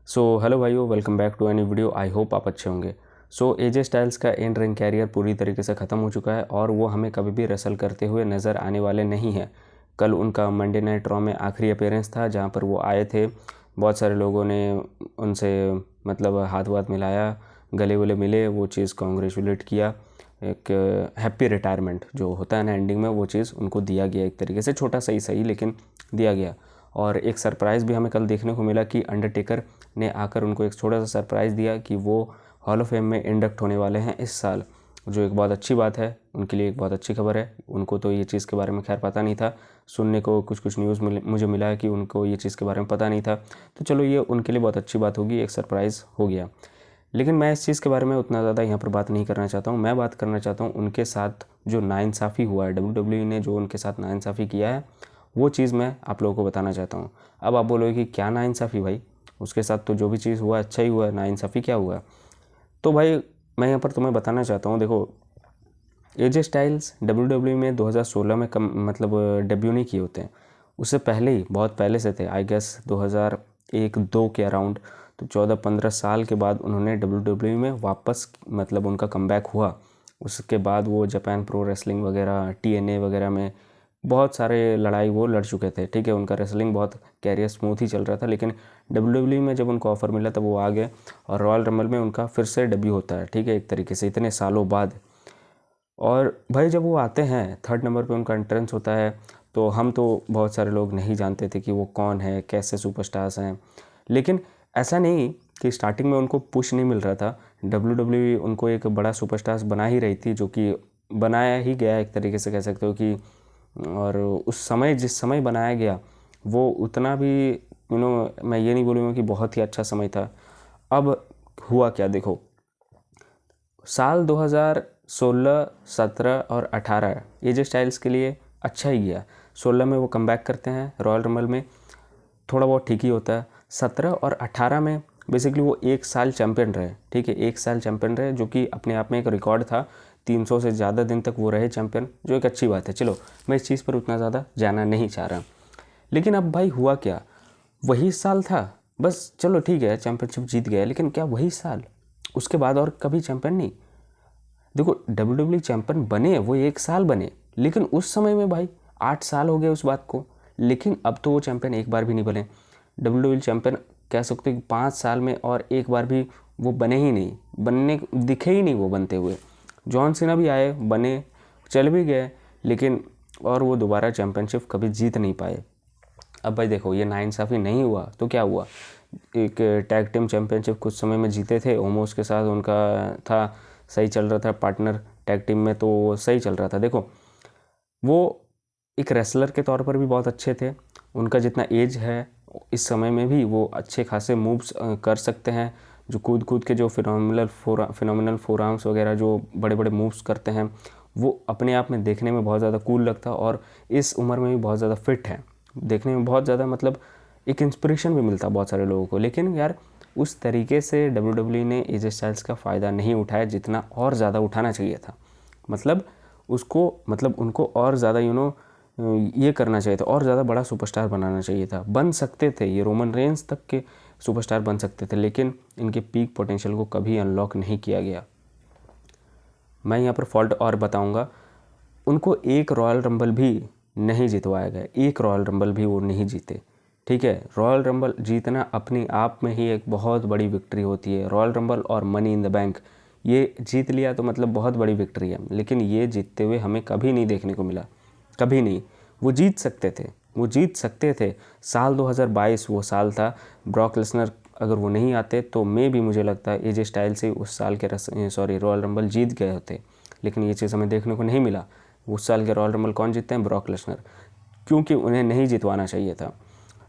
Hello भाइयों, welcome back to any video. I hope आप अच्छे होंगे। एजे स्टाइल्स का इन रिंग कैरियर पूरी तरीके से ख़त्म हो चुका है और वो हमें कभी भी रेसल करते हुए नज़र आने वाले नहीं हैं। कल उनका मंडे नाइट रॉ में आखिरी अपीयरेंस था जहाँ पर वो आए थे। बहुत सारे लोगों ने उनसे मतलब हाथ वाथ मिलाया, गले वले मिले, वो चीज़ कॉन्ग्रेचुलेट किया। एक हैप्पी रिटायरमेंट जो होता है ना एंडिंग में, वो चीज़ उनको दिया गया। एक तरीके से छोटा सही सही लेकिन दिया गया। और एक सरप्राइज़ भी हमें कल देखने को मिला कि अंडरटेकर ने आकर उनको एक छोटा सा सरप्राइज़ दिया कि वो हॉल ऑफ फेम में इंडक्ट होने वाले हैं इस साल, जो एक बहुत अच्छी बात है उनके लिए, एक बहुत अच्छी खबर है। उनको तो ये चीज़ के बारे में खैर पता नहीं था, सुनने को कुछ न्यूज़ मुझे मिला है कि उनको ये चीज़ के बारे में पता नहीं था। तो चलो, ये उनके लिए बहुत अच्छी बात होगी, एक सरप्राइज़ हो गया। लेकिन मैं इस चीज़ के बारे में उतना ज़्यादा यहाँ पर बात नहीं करना चाहता हूँ। मैं बात करना चाहता हूँ उनके साथ जो नाइंसाफ़ी हुआ है, WWE ने जो उनके साथ नाइंसाफ़ी किया है, वो चीज़ मैं आप लोगों को बताना चाहता हूँ। अब आप बोलोगे कि क्या नाइंसाफ़ी भाई, उसके साथ तो जो भी चीज़ हुआ अच्छा ही हुआ, नाइंसाफ़ी क्या हुआ? तो भाई मैं यहाँ पर तुम्हें बताना चाहता हूँ, देखो, एजे स्टाइल्स WWE में 2016 में मतलब डेब्यू नहीं किए होते हैं। उससे पहले ही, बहुत पहले से थे, आई गेस 2001-2 के अराउंड। तो 14-15 साल के बाद उन्होंने WWE में वापस मतलब उनका कमबैक हुआ। उसके बाद वो जापान प्रो रेसलिंग वगैरह, TNA वगैरह में बहुत सारे लड़ाई वो लड़ चुके थे। ठीक है, उनका रेसलिंग बहुत कैरियर स्मूथ ही चल रहा था। लेकिन WWE में जब उनको ऑफ़र मिला तब वो आ गए और रॉयल रंबल में उनका फिर से डेब्यू होता है। ठीक है, एक तरीके से इतने सालों बाद। और भाई जब वो आते हैं, थर्ड नंबर पे उनका एंट्रेंस होता है, तो हम तो बहुत सारे लोग नहीं जानते थे कि वो कौन है, कैसे सुपरस्टार्स हैं। लेकिन ऐसा नहीं कि स्टार्टिंग में उनको पुश नहीं मिल रहा था। WWE उनको एक बड़ा सुपरस्टार्स बना ही रही थी, जो कि बनाया ही गया, एक तरीके से कह सकते हो कि। और उस समय जिस समय बनाया गया वो उतना भी मैं ये नहीं बोलूँगा कि बहुत ही अच्छा समय था। अब हुआ क्या, देखो, साल 2016, 17 और 18 एजे स्टाइल्स के लिए अच्छा ही गया। 16 में वो कमबैक करते हैं रॉयल रंबल में, थोड़ा बहुत ठीक ही होता है। 17 और 18 में बेसिकली वो 1 साल चैम्पियन रहे। ठीक है, 1 साल चैम्पियन रहे, जो कि अपने आप में एक रिकॉर्ड था। 300 से ज़्यादा दिन तक वो रहे चैम्पियन, जो एक अच्छी बात है। चलो, मैं इस चीज़ पर उतना ज़्यादा जाना नहीं चाह रहा। लेकिन अब भाई हुआ क्या, वही साल था बस। चलो ठीक है, चैम्पियनशिप जीत गया, लेकिन क्या वही साल? उसके बाद और कभी चैम्पियन नहीं। देखो, WWE चैंपियन बने वो 1 साल बने, लेकिन उस समय में भाई 8 साल हो गए उस बात को। लेकिन अब तो वो चैंपियन एक बार भी नहीं बने। WWE चैंपियन कह सकते हो कि 5 साल में और एक बार भी वो बने ही नहीं, बनने दिखे ही नहीं वो बनते हुए। जॉन सीना भी आए, बने, चल भी गए, लेकिन और वो दोबारा चैंपियनशिप कभी जीत नहीं पाए। अब भाई देखो, ये नाइंसाफ़ी नहीं हुआ तो क्या हुआ? एक टैग टीम चैंपियनशिप कुछ समय में जीते थे, ओमोस के साथ उनका था, सही चल रहा था पार्टनर टैग टीम में, तो सही चल रहा था। देखो, वो एक रेसलर के तौर पर भी बहुत अच्छे थे। उनका जितना एज है, इस समय में भी वो अच्छे खासे मूव्स कर सकते हैं। जो कूद कूद के जो फिनोमिनल फोर आर्म्स वगैरह जो बड़े बड़े मूव्स करते हैं, वो अपने आप में देखने में बहुत ज़्यादा कूल लगता है। और इस उम्र में भी बहुत ज़्यादा फिट है, देखने में बहुत ज़्यादा, मतलब एक इंस्पिरेशन भी मिलता है बहुत सारे लोगों को। लेकिन यार, उस तरीके से WWE ने एजे स्टाइल्स का फ़ायदा नहीं उठाया जितना और ज़्यादा उठाना चाहिए था। मतलब उनको और ज़्यादा ये करना चाहिए था, और ज़्यादा बड़ा सुपरस्टार बनाना चाहिए था। बन सकते थे, ये रोमन रेंस तक के सुपरस्टार बन सकते थे, लेकिन इनके पीक पोटेंशियल को कभी अनलॉक नहीं किया गया। मैं यहाँ पर फॉल्ट और बताऊँगा, उनको एक रॉयल रंबल भी नहीं जितवाया गया, एक रॉयल रंबल भी वो नहीं जीते। ठीक है, रॉयल रंबल जीतना अपने आप में ही एक बहुत बड़ी विक्ट्री होती है। रॉयल रंबल और मनी इन द बैंक ये जीत लिया तो मतलब बहुत बड़ी विक्ट्री है, लेकिन ये जीतते हुए हमें कभी नहीं देखने को मिला, कभी नहीं। वो जीत सकते थे, वो जीत सकते थे। साल 2022 वो साल था, ब्रॉक लेसनर अगर वो नहीं आते तो भी मुझे लगता है एजे स्टाइल से उस साल के रॉयल रंबल जीत गए होते। लेकिन ये चीज़ हमें देखने को नहीं मिला। उस साल के रॉयल रंबल कौन जीतते हैं? ब्रॉक लेसनर, क्योंकि उन्हें नहीं जितवाना चाहिए था।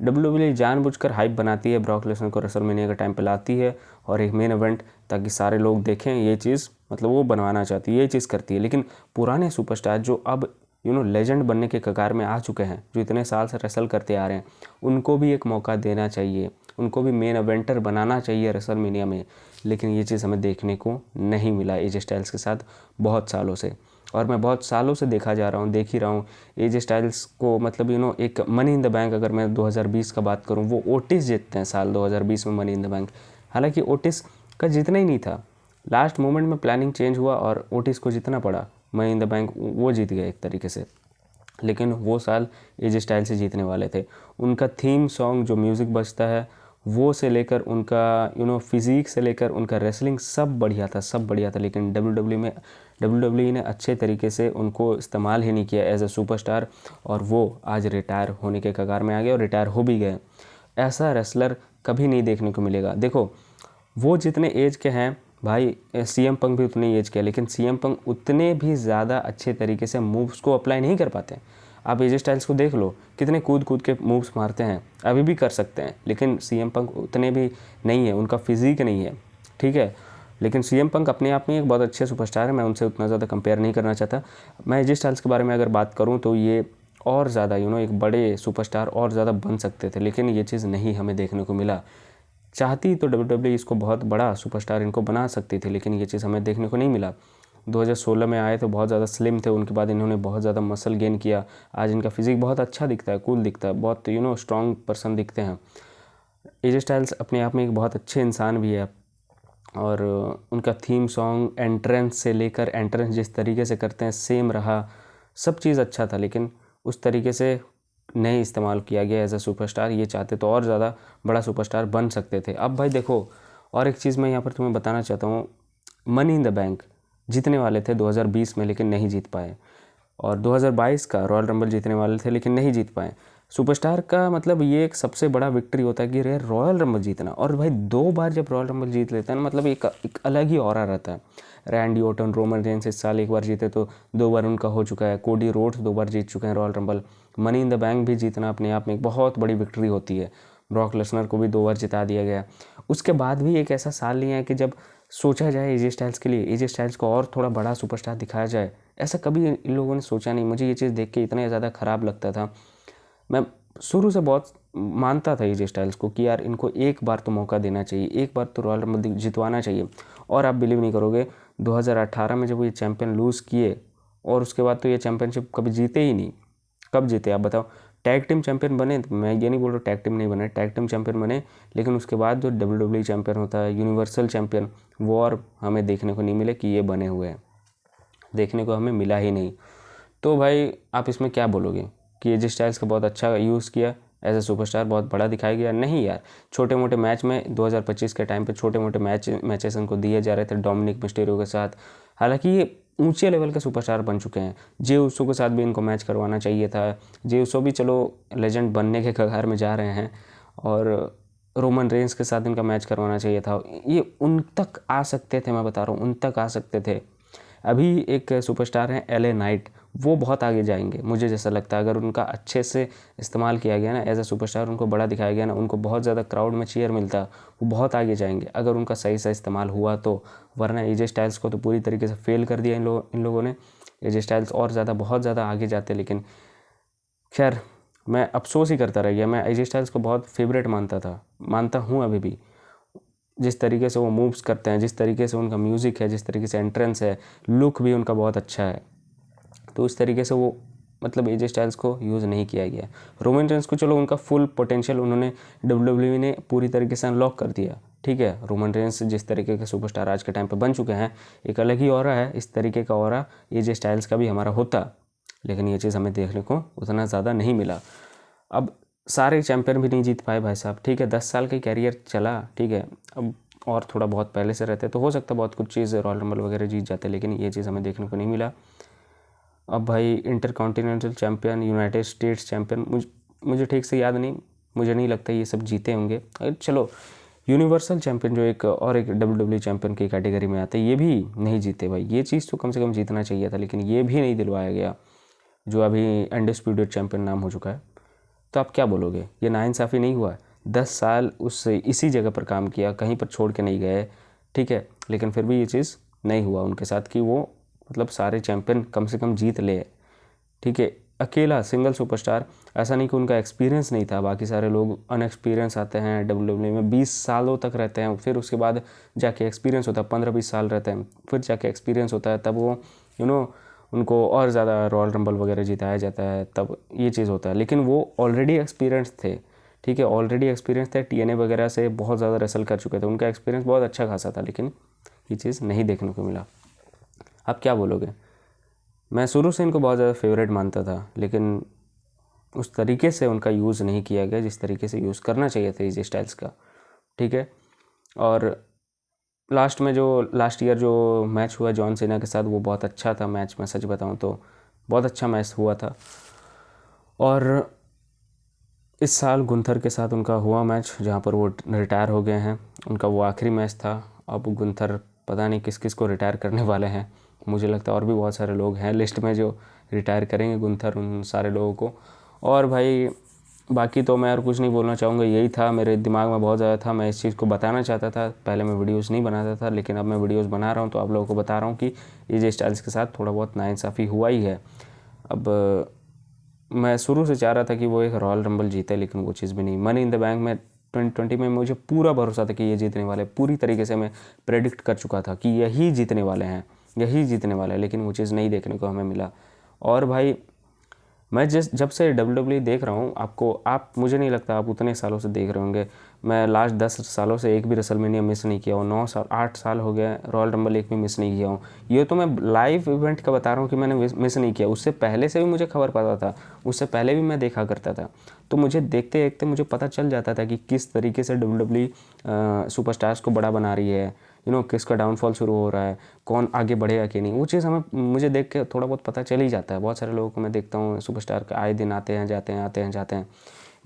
WWE जानबूझकर हाइप बनाती है, ब्रॉक लेसनर को रेसलमेनिया का टाइम पे लाती है और एक मेन इवेंट, ताकि सारे लोग देखें। ये चीज़ मतलब वो बनवाना चाहती है, ये चीज़ करती है। लेकिन पुराने सुपरस्टार जो अब लेजेंड बनने के कगार में आ चुके हैं, जो इतने साल से रेसल करते आ रहे हैं, उनको भी एक मौका देना चाहिए, उनको भी मेन इवेंटर बनाना चाहिए रेसलमेनिया में। लेकिन ये चीज़ हमें देखने को नहीं मिला एजे स्टाइल्स के साथ बहुत सालों से। और मैं बहुत सालों से देख ही रहा हूँ एजे स्टाइल्स को, मतलब एक मनी इन द बैंक, अगर मैं 2020 का बात करूँ, वो ओटिस जीतते हैं साल 2020 में मनी इन द बैंक। हालांकि ओटिस का जीतना ही नहीं था, लास्ट मोमेंट में प्लानिंग चेंज हुआ और ओटिस को जीतना पड़ा, मनी इन द बैंक वो जीत गए एक तरीके से। लेकिन वो साल एजे स्टाइल से जीतने वाले थे। उनका थीम सॉन्ग जो म्यूज़िक बजता है वो से लेकर उनका फिज़िक से लेकर उनका रेसलिंग सब बढ़िया था, सब बढ़िया था। लेकिन डब्ल्यू ने अच्छे तरीके से उनको इस्तेमाल ही नहीं किया एज अ सुपरस्टार, और वो आज रिटायर होने के कगार में आ गए और रिटायर हो भी गए। ऐसा रेसलर कभी नहीं देखने को मिलेगा। देखो वो जितने एज के हैं भाई, सीएम पंक भी उतने एज के हैं, लेकिन सीएम पंक उतने भी ज़्यादा अच्छे तरीके से मूव्स को अप्लाई नहीं कर पाते। आप एजे स्टाइल्स को देख लो, कितने कूद कूद के मूव्स मारते हैं, अभी भी कर सकते हैं, लेकिन सीएम पंक उतने भी नहीं है, उनका फिजिक नहीं है, ठीक है। लेकिन सीएम पंक अपने आप में एक बहुत अच्छे सुपरस्टार है, मैं उनसे उतना ज़्यादा कंपेयर नहीं करना चाहता। मैं एजे स्टाइल्स के बारे में अगर बात करूँ तो ये और ज़्यादा एक बड़े सुपरस्टार और ज़्यादा बन सकते थे, लेकिन ये चीज़ नहीं हमें देखने को मिला। चाहती तो डब्ल्यू इसको बहुत बड़ा सुपरस्टार इनको बना सकती थी, लेकिन ये चीज़ हमें देखने को नहीं मिला। 2016 में आए तो बहुत ज़्यादा स्लिम थे, उनके बाद इन्होंने बहुत ज़्यादा मसल गेन किया, आज इनका फिजिक बहुत अच्छा दिखता है, कूल दिखता है, बहुत स्ट्रॉन्ग पर्सन दिखते हैं। एजे स्टाइल्स अपने आप में एक बहुत अच्छे इंसान भी है, और उनका थीम सॉन्ग एंट्रेंस से लेकर, एंट्रेंस जिस तरीके से करते हैं सेम रहा, सब चीज़ अच्छा था, लेकिन उस तरीके से नहीं इस्तेमाल किया गया एज अ सुपरस्टार। ये चाहते तो और ज़्यादा बड़ा सुपरस्टार बन सकते थे। अब भाई देखो, और एक चीज़ मैं यहाँ पर तुम्हें बताना चाहता हूँ, मनी इन द बैंक जीतने वाले थे 2020 में, लेकिन नहीं जीत पाए, और 2022 का रॉयल रंबल जीतने वाले थे, लेकिन नहीं जीत पाए। सुपरस्टार का मतलब ये एक सबसे बड़ा विक्ट्री होता है कि रे रॉयल रंबल जीतना, और भाई 2 बार जब रॉयल रंबल जीत लेते हैं मतलब एक अलग ही ऑरा रहता है। रैंडी ऑर्टन, रोमन रेंस इस साल एक बार जीते तो 2 बार उनका हो चुका है, कोडी रोड्स 2 बार जीत चुके हैं royal rumble. Money in the bank भी जीतना अपने आप में एक बहुत बड़ी विक्ट्री होती है। ब्रॉक लेसनर को भी 2 बार जिता दिया गया। उसके बाद भी एक ऐसा साल नहीं है कि जब सोचा जाए एजे स्टाइल्स के लिए, एजे स्टाइल्स को और थोड़ा बड़ा सुपरस्टार दिखाया जाए, ऐसा कभी इन लोगों ने सोचा नहीं। मुझे ये चीज़ देख के इतना ज़्यादा ख़राब लगता था। मैं शुरू से बहुत मानता था एजे स्टाइल्स को कि यार इनको एक बार तो मौका देना चाहिए, एक बार तो रॉयल रंबल जितवाना चाहिए। और आप बिलीव नहीं करोगे, 2018 में जब वो ये चैम्पियन लूज़ किए और उसके बाद तो ये चैम्पियनशिप कभी जीते ही नहीं। कब जीते आप बताओ? टैग टीम चैंपियन बने, मैं ये नहीं बोल रहा टैग टीम नहीं बने, टैग टीम चैंपियन बने, लेकिन उसके बाद जो डब्ल्यू चैंपियन होता है, यूनिवर्सल चैंपियन, वो और हमें देखने को नहीं मिले कि ये बने हुए हैं, देखने को हमें मिला ही नहीं। तो भाई आप इसमें क्या बोलोगे कि एजे स्टाइल्स का बहुत अच्छा यूज़ किया एज ए सुपरस्टार, बहुत बड़ा दिखाया गया? नहीं यार, छोटे मोटे मैच में 2025 के टाइम पे छोटे मोटे मैचेस इनको दिए जा रहे थे डोमिनिक मिस्टेरियो के साथ। हालांकि ये ऊंचे लेवल के सुपरस्टार बन चुके हैं, जे उसो के साथ भी इनको मैच करवाना चाहिए था। जे उसो भी चलो लेजेंड बनने के कगार में जा रहे हैं, और रोमन रेंस के साथ इनका मैच करवाना चाहिए था। ये उन तक आ सकते थे, मैं बता रहा हूँ उन तक आ सकते थे। अभी एक सुपरस्टार हैं एले नाइट, वो बहुत आगे जाएंगे मुझे जैसा लगता है। अगर उनका अच्छे से इस्तेमाल किया गया ना एज अ सुपरस्टार, उनको बड़ा दिखाया गया ना, उनको बहुत ज़्यादा क्राउड में चीयर मिलता, वो बहुत आगे जाएंगे अगर उनका सही से इस्तेमाल हुआ तो। वरना एजे स्टाइल्स को तो पूरी तरीके से फेल कर दिया इन लोगों ने। एजे स्टाइल्स और ज़्यादा बहुत ज़्यादा आगे जाते, लेकिन खैर मैं अफसोस ही करता रह गया। मैं एजे स्टाइल्स को बहुत फेवरेट मानता हूँ अभी भी। जिस तरीके से वो मूव्स करते हैं, जिस तरीके से उनका म्यूज़िक है, जिस तरीके से एंट्रेंस है, लुक भी उनका बहुत अच्छा है, तो उस तरीके से वो मतलब एजे स्टाइल्स को यूज़ नहीं किया गया। रोमन रेंस को चलो उनका फुल पोटेंशियल उन्होंने डब्ल्यू ने पूरी तरीके से अनलॉक कर दिया, ठीक है। रोमन रेंस जिस तरीके के सुपरस्टार आज के टाइम पे बन चुके हैं, एक अलग ही ऑरा है, इस तरीके का ऑरा एजे स्टाइल्स का भी हमारा होता, लेकिन ये चीज़ हमें देखने को उतना ज़्यादा नहीं मिला। अब सारे चैंपियन भी नहीं जीत पाए भाई साहब, ठीक है। 10 साल का कैरियर चला, ठीक है। अब और थोड़ा बहुत पहले से रहते तो हो सकता बहुत कुछ चीज़ रॉयल रंबल वगैरह जीत जाते, लेकिन ये चीज़ हमें देखने को नहीं मिला। अब भाई inter continental champion, United states champion, मुझे ठीक से याद नहीं, मुझे नहीं लगता ये सब जीते होंगे। चलो यूनिवर्सल चैंपियन जो एक डब्ल्यू चैंपियन की कैटेगरी में आते, ये भी नहीं जीते भाई। ये चीज़ तो कम से कम जीतना चाहिए था, लेकिन ये भी नहीं दिलवाया गया, जो अभी अनडिस्प्यूटेड चैंपियन नाम हो चुका है। तो आप क्या बोलोगे, ये नाइंसाफ़ी नहीं हुआ? 10 साल उससे इसी जगह पर काम किया, कहीं पर छोड़ के नहीं गए, ठीक है, लेकिन फिर भी ये चीज़ नहीं हुआ उनके साथ कि वो मतलब सारे चैंपियन कम से कम जीत ले, ठीक है। अकेला सिंगल सुपरस्टार, ऐसा नहीं कि उनका एक्सपीरियंस नहीं था, बाकी सारे लोग अनएक्सपीरियंस आते हैं डब्ल्यू में, 20 सालों तक रहते हैं, फिर उसके बाद जाके एक्सपीरियंस होता है, 15-20 साल रहते हैं, फिर जाके एक्सपीरियंस होता है, तब वो उनको और ज़्यादा रॉयल रंबल वगैरह जिताया जाता है, तब ये चीज़ होता है। लेकिन वो ऑलरेडी एक्सपीरियंस थे, ठीक है, ऑलरेडी एक्सपीरियंस थे, TNA वगैरह से बहुत ज़्यादा रेसल कर चुके थे, उनका एक्सपीरियंस बहुत अच्छा खासा था, लेकिन ये चीज़ नहीं देखने को मिला। आप क्या बोलोगे? मैं शुरू से इनको बहुत ज़्यादा फेवरेट मानता था, लेकिन उस तरीके से उनका यूज़ नहीं किया गया जिस तरीके से यूज़ करना चाहिए था AJ स्टाइल्स का, ठीक है। और लास्ट ईयर जो मैच हुआ जॉन सीना के साथ, वो बहुत अच्छा था मैच, मैं सच बताऊं तो बहुत अच्छा मैच हुआ था। और इस साल गुंथर के साथ उनका हुआ मैच जहां पर वो रिटायर हो गए हैं, उनका वो आखिरी मैच था। अब गुंथर पता नहीं किस किस को रिटायर करने वाले हैं, मुझे लगता है और भी बहुत सारे लोग हैं लिस्ट में जो रिटायर करेंगे गुंथर उन सारे लोगों को। और भाई बाकी तो मैं और कुछ नहीं बोलना चाहूँगा, यही था मेरे दिमाग में बहुत ज़्यादा था, मैं इस चीज़ को बताना चाहता था। पहले मैं वीडियोस नहीं बनाता था, लेकिन अब मैं वीडियोस बना रहा हूँ तो आप लोगों को बता रहा हूँ कि AJ स्टाइल्स के साथ थोड़ा बहुत नाइंसाफ़ी हुआ ही है। अब मैं शुरू से चाह रहा था कि वो एक रॉयल रंबल जीते, लेकिन वो चीज़ भी नहीं। मनी इन द बैंक में 2020 में मुझे पूरा भरोसा था कि ये जीतने वाले, पूरी तरीके से मैं प्रेडिक्ट कर चुका था कि यही जीतने वाले हैं, यही जीतने वाले हैं, लेकिन वो चीज़ नहीं देखने को हमें मिला। और भाई मैं जब से WWE देख रहा हूँ, आप मुझे नहीं लगता आप उतने सालों से देख रहे होंगे। मैं लास्ट 10 सालों से एक भी रेसलमेनिया मिस नहीं किया हूँ, 8 साल हो गए रॉयल रंबल एक भी मिस नहीं किया हूँ। ये तो मैं लाइव इवेंट का बता रहा हूँ कि मैंने मिस नहीं किया, उससे पहले से भी मुझे खबर पता था, उससे पहले भी मैं देखा करता था। तो मुझे देखते देखते मुझे पता चल जाता था कि किस तरीके से WWE सुपरस्टार्स को बड़ा बना रही है, किसका डाउनफॉल शुरू हो रहा है, कौन आगे बढ़ेगा कि नहीं। वो चीज़ मुझे देख के थोड़ा बहुत पता चल ही जाता है। बहुत सारे लोगों को मैं देखता हूँ सुपरस्टार का आए दिन आते हैं जाते हैं, आते हैं जाते हैं।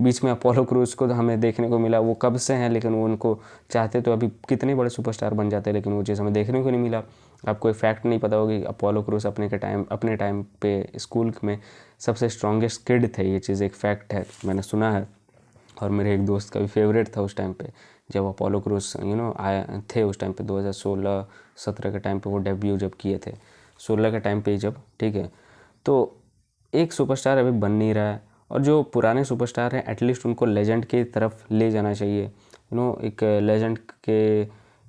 बीच में अपोलो क्रूज को तो हमें देखने को मिला, वो कब से हैं, लेकिन वो उनको चाहते तो अभी कितने बड़े सुपरस्टार बन जाते हैं, लेकिन वो चीज़ हमें देखने को नहीं मिला। आपको एक फैक्ट नहीं पता होगी, अपोलो क्रूज अपने टाइम पे स्कूल में सबसे स्ट्रॉन्गेस्ट किड थे, ये चीज़ एक फैक्ट है, मैंने सुना है। और मेरे एक दोस्त का भी फेवरेट था उस टाइम पे, जब अपोलो क्रूज आए थे उस टाइम पे 2016-17 के टाइम पे वो डेब्यू जब किए थे, 16 के टाइम पे जब, ठीक है। तो एक सुपरस्टार अभी बन नहीं रहा है, और जो पुराने सुपरस्टार हैं एटलीस्ट उनको लेजेंड की तरफ ले जाना चाहिए। एक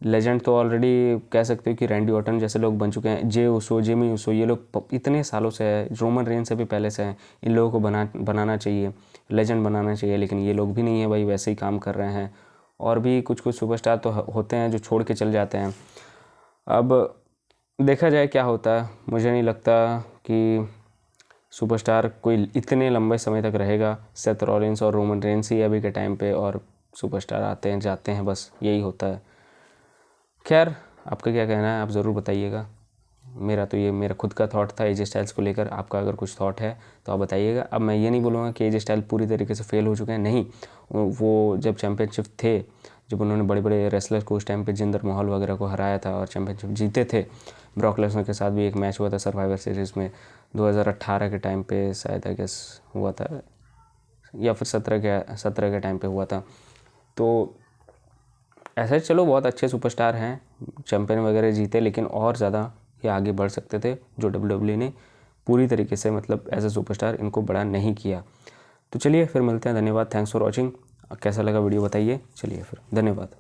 लेजेंड तो ऑलरेडी कह सकते हो कि रैंडी ऑर्टन जैसे लोग बन चुके हैं, जेमी ऊसो, ये लोग इतने सालों से है, रोमन रेन से भी पहले से हैं। इन लोगों को बनाना चाहिए, लेजेंड बनाना चाहिए, लेकिन ये लोग भी नहीं है भाई, वैसे ही काम कर रहे हैं। और भी कुछ कुछ सुपरस्टार तो होते हैं जो छोड़ के चल जाते हैं। अब देखा जाए क्या होता है, मुझे नहीं लगता कि सुपरस्टार कोई इतने लंबे समय तक रहेगा। सेथ रॉलिंस और रोमन रेंस ही अभी के टाइम पे, और सुपरस्टार आते हैं जाते हैं, बस यही होता है। खैर आपका क्या कहना है आप ज़रूर बताइएगा। मेरा खुद का थॉट था AJ स्टाइल्स को लेकर, आपका अगर कुछ थॉट है तो आप बताइएगा। अब मैं ये नहीं बोलूँगा कि AJ स्टाइल पूरी तरीके से फेल हो चुके हैं, नहीं। वो जब चैम्पियनशिप थे, जब उन्होंने बड़े बड़े रेसलर्स को उस टाइम पे जिंदर महल वगैरह को हराया था और चैम्पियनशिप जीते थे। ब्रॉक लेसनर के साथ भी एक मैच हुआ था सर्वाइवर सीरीज़ में 2018 के टाइम पे शायद, आई गेस हुआ था, या फिर 17 के टाइम पे हुआ था। तो ऐसे चलो बहुत अच्छे सुपरस्टार हैं, चैम्पियन वगैरह जीते, लेकिन और ज़्यादा ये आगे बढ़ सकते थे, जो WWE ने पूरी तरीके से मतलब एज ए सुपरस्टार इनको बड़ा नहीं किया। तो चलिए फिर मिलते हैं, धन्यवाद, थैंक्स फॉर वॉचिंग। कैसा लगा वीडियो बताइए, चलिए फिर धन्यवाद।